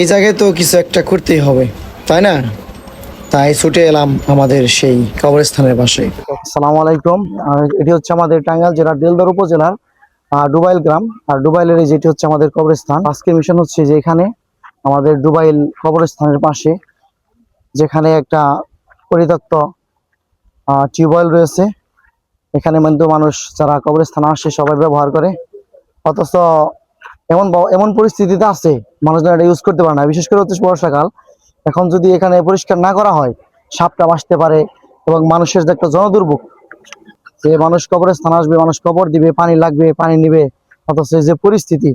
এই জায়গায় তো কিছু একটা করতেই হবে, তাই না? তাই ছুটে এলাম আমাদের সেই কবরস্থানের পাশে। আসসালামু আলাইকুম। আর এটি হচ্ছে আমাদের টাঙ্গাইল জেলার দেলদর উপজেলার ডুবাইল গ্রাম। আর ডুবাইলের এই যেটি হচ্ছে আমাদের কবরস্থান। আজকে মিশন হচ্ছে যে এখানে আমাদের ডুবাইল কবরস্থানের পাশে, যেখানে একটা পরিত্যক্ত টিউবওয়েল রয়েছে, এখানে কিন্তু মানুষ যারা কবরস্থানে আসে সবাই ব্যবহার করে। অথচ এমন এমন পরিস্থিতিতে আছে মানুষজন এটা ইউজ করতে পারে না, বিশেষ করে হচ্ছে বর্ষাকাল। এখন যদি এখানে পরিষ্কার না করা হয়, সাপটা আসতে পারে এবং মানুষের যে একটা জনদুর্ভোগ, যে মানুষ কবরস্থান আসবে, মানুষ কবর দিবে, পানি লাগবে, পানি নিবে, অথচ এই যে পরিস্থিতি।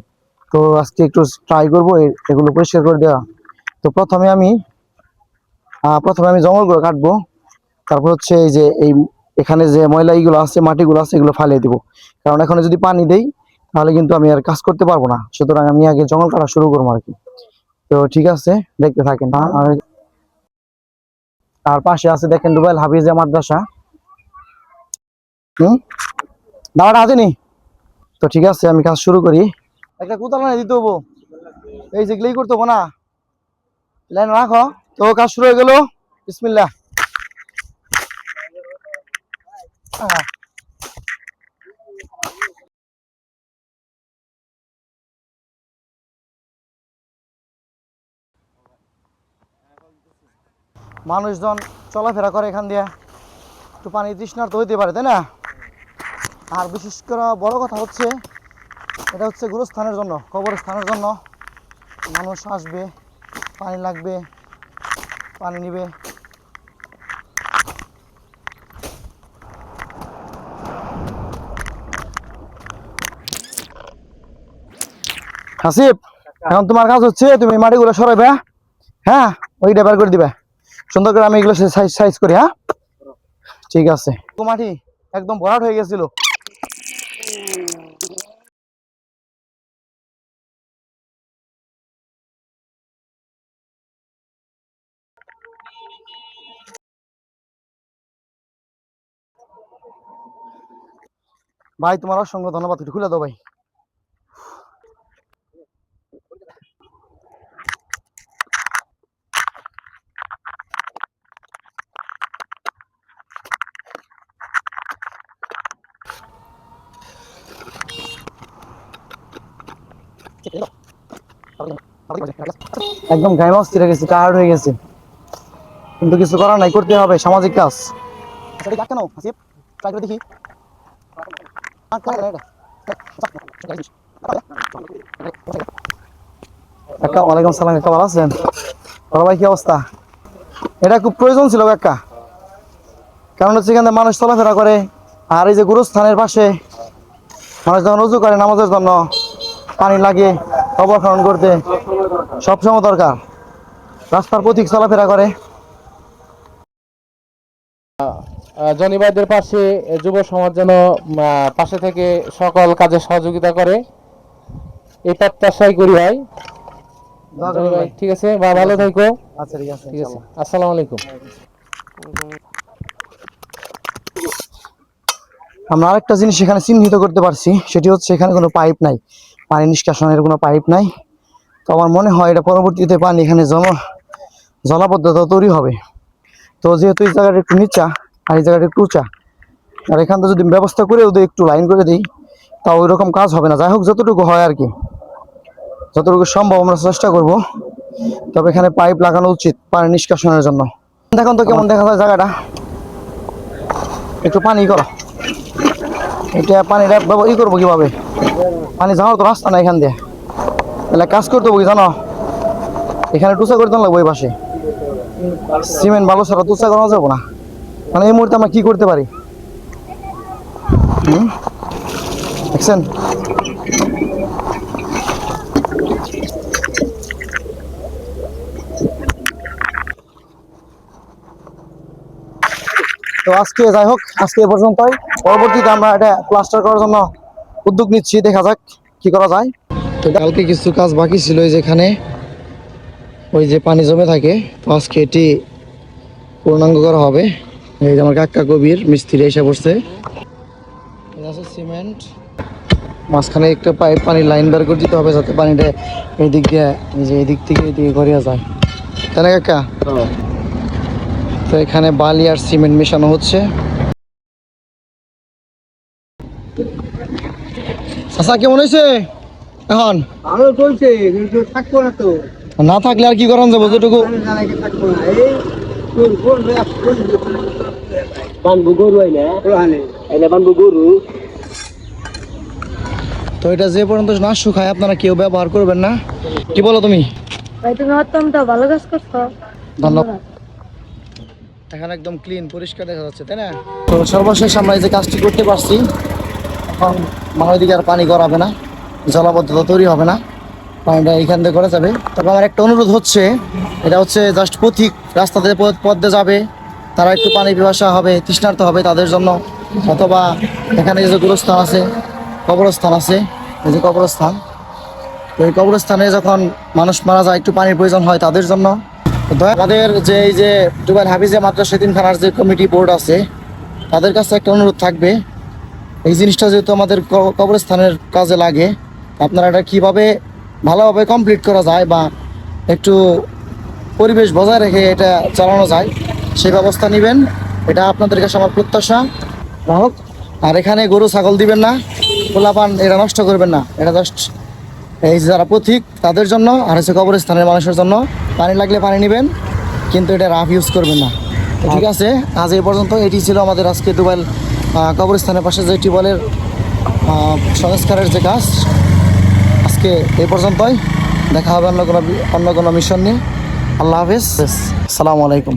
তো আজকে একটু ট্রাই করবো এগুলো পরিষ্কার করে দেওয়া। তো প্রথমে আমি জঙ্গলগুলো কাটবো, তারপর হচ্ছে এই যে এখানে যে ময়লা এইগুলো আছে, মাটিগুলো আছে, এগুলো ফালিয়ে দিব। কারণ এখানে যদি পানি দেই তাহলে কিন্তু আমি আর কাজ করতে পারবো না, সুতরাং আমি আগে জঙ্গল কাটা শুরু করবো আর কি। তো ঠিক আছে, দেখতে থাকেন। আর পাশে আছে দেখেন ডুবাইল হাফিজিয়া মাদ্রাসা। দাওয়াটা আছে নি? তো ঠিক আছে, আমি কাজ শুরু করি। একটা কোদাল না দিতে হবো, এই যেগুলোই করতে হবো না। লাইন রাখো। তো কাজ শুরু হয়ে গেল, বিসমিল্লাহ। মানুষজন চলাফেরা করে এখান দিয়ে, একটু পানি তৃষ্ণার্ত হইতে পারে, তাই না? আর বিশেষ করে বড় কথা হচ্ছে, এটা হচ্ছে গুরুস্থানের জন্য, কবরস্থানের জন্য। মানুষ আসবে, পানি লাগবে, পানি নিবে। হাসিব, এখন তোমার কাজ হচ্ছে তুমি মাটিগুলো সরাইবে। হ্যাঁ, ওইটা বের করে দিবে সুন্দর করে। আমি এগুলো সাইজ সাইজ করি। হ্যাঁ, ঠিক আছে। মাটি একদম ভরাট হয়ে গেছিল। ভাই তোমার অসংখ্য ধন্যবাদ, একটু খুলে দাও ভাই। একদম গায়ে অস্থির হয়ে গেছে, টায়ার্ড হয়ে গেছে, কিন্তু কিছু করার নাই, করতে হবে, সামাজিক কাজ। কেন হাসিব, ট্রাই করে দেখি। কাকা, ওয়ালাইকুম সালাম। কাকা ভালো আছেন? বড় ভাই কি অবস্থা? এটা খুব প্রয়োজন ছিল কাকা, কারণ হচ্ছে এখানে মানুষ চলাফেরা করে। আর এই যে গুরুস্থানের পাশে মানুষ যখন উজু করে নামাজের জন্য পানি লাগে, কবর খনন করতে সবসময় দরকার। রাস্তার পথিক চলাফেরা করে। জনিবাইদের পাশে যুব সমাজ যেন পাশে থেকে সকল কাজে সহযোগিতা করে, এই প্রত্যাশাই করি ভাই। জনি ভাই ঠিক আছে, বা ভালো থাকো। আচ্ছা, ঠিক আছে, ঠিক আছে, আসসালামু আলাইকুম। আমরা আরেকটা জিনিস এখানে চিহ্নিত করতে পারছি, সেটি হচ্ছে এখানে কোনো পাইপ নাই, পানি নিষ্কাশনের কোনো পাইপ নাই। তো আমার মনে হয় এটা পরবর্তীতে পানি এখানে জলাবদ্ধতা তৈরি হবে। তো যেহেতু এই জায়গাটা একটু নিচা আর এই জায়গাটা একটু উঁচা, আর এখান থেকে যদি ব্যবস্থা করেও দিই, একটু লাইন করে দিই, তাও ওই রকম কাজ হবে না। যাই হোক, যতটুকু হয় আর কি, যতটুকু সম্ভব আমরা চেষ্টা করব। তবে এখানে পাইপ লাগানো উচিত পানি নিষ্কাশনের জন্য। দেখুন তো কেমন দেখা যায় জায়গাটা। একটু পানি করো, এটা পানিটা ই করবো কিভাবে? পানি যাওয়ার তো রাস্তা না এখান দিয়ে, তাহলে কাজ করতে হবে কি জানো, এখানে টুচা করে দেওয়া লাগবে। ওই পাশে সিমেন্ট বালু ছাড়া টুচা করা যাবো না। মানে এই মুহূর্তে আমরা কি করতে পারি দেখছেন? তো আজকে যাই হোক, আজকে এ পর্যন্তই। পরবর্তীতে আমরা এটা প্লাস্টার করার জন্য উদ্যোগ নিচ্ছি, দেখা যাক কি করা যায়। তো কালকে কিছু কাজ বাকি ছিল, যেখানে ওই যে পানি জমে থাকে, তো আজকে এটি পূর্ণাঙ্গ করা হবে। এই যে আমার কাকা কবির মিস্ত্রি এসে বসছে, সিমেন্ট মাঝখানে একটা পাইপ পানির লাইন বের করে দিতে হবে যাতে পানিটা এই দিক দিয়ে এই যে এদিক থেকে এদিকে করিয়া যায়, তাই না কাকা? তো এখানে বালি আর সিমেন্ট মেশানো হচ্ছে। চাচা কেমন হয়েছে এখন? ভালো চলছে কিন্তু থাকবো না তো, না থাকলে আর কি করান যাবো যেটুকু থাকবো না। এই তোর বানবু গরু বানবু গরু। তো এটা যে পর্যন্ত না শুকায় আপনারা কেউ ব্যবহার করবেন না, কি বলো তুমি? ভাই তুমি অত্যন্ত ভালো কাজ করছো। ধন্যবাদ। এখন একদম ক্লিন পরিষ্কার দেখা যাচ্ছে, তাই না? তো সর্বশেষ আমরা এই যে কাজটি করতে পারছি, এখন মায়ের দিকে আর পানি করাবে না, জলাবদ্ধতা তৈরি হবে না, পানিটা এখান থেকে করা যাবে। তবে আমার একটা অনুরোধ হচ্ছে, এটা হচ্ছে জাস্ট পথিক রাস্তাতে পথ দিয়ে যাবে, তারা একটু পানি পিপাসা হবে, তৃষ্ণার্ত হবে তাদের জন্য, অথবা এখানে যে গুরুস্থান আছে, কবরস্থান আছে, এই যে কবরস্থান, তো এই কবরস্থানে যখন মানুষ মারা যায় একটু পানির প্রয়োজন হয় তাদের জন্য। আমাদের যে এই যে ডুবাইল হাফিজে মাদ্রাসা এতিমখানার যে কমিটি বোর্ড আছে তাদের কাছে একটা অনুরোধ থাকবে, এই জিনিসটা যেহেতু আমাদের কবরস্থানের কাজে লাগে, আপনারা এটা কীভাবে ভালোভাবে কমপ্লিট করা যায় বা একটু পরিবেশ বজায় রেখে এটা চালানো যায় সেই ব্যবস্থা নেবেন, এটা আপনাদের কাছে আমার প্রত্যাশা। হোক আর এখানে গরু ছাগল দিবেন না, পোলাপান এটা নষ্ট করবেন না, এটা জাস্ট এই যারা পথিক তাদের জন্য আর হচ্ছে কবরস্থানের মানুষের জন্য। পানি লাগলে পানি নেবেন, কিন্তু এটা রাফ ইউজ করবেন না। তো ঠিক আছে, আজ এই পর্যন্ত। এটি ছিল আমাদের আজকে ডুবাইল কবরস্থানের পাশে যে টিউবওয়েলের সংস্কারের যে কাজ। আজকে এই পর্যন্তই, দেখা হবে অন্য কোনো মিশন নিয়ে। আল্লাহ হাফিজ, আসসালামু আলাইকুম।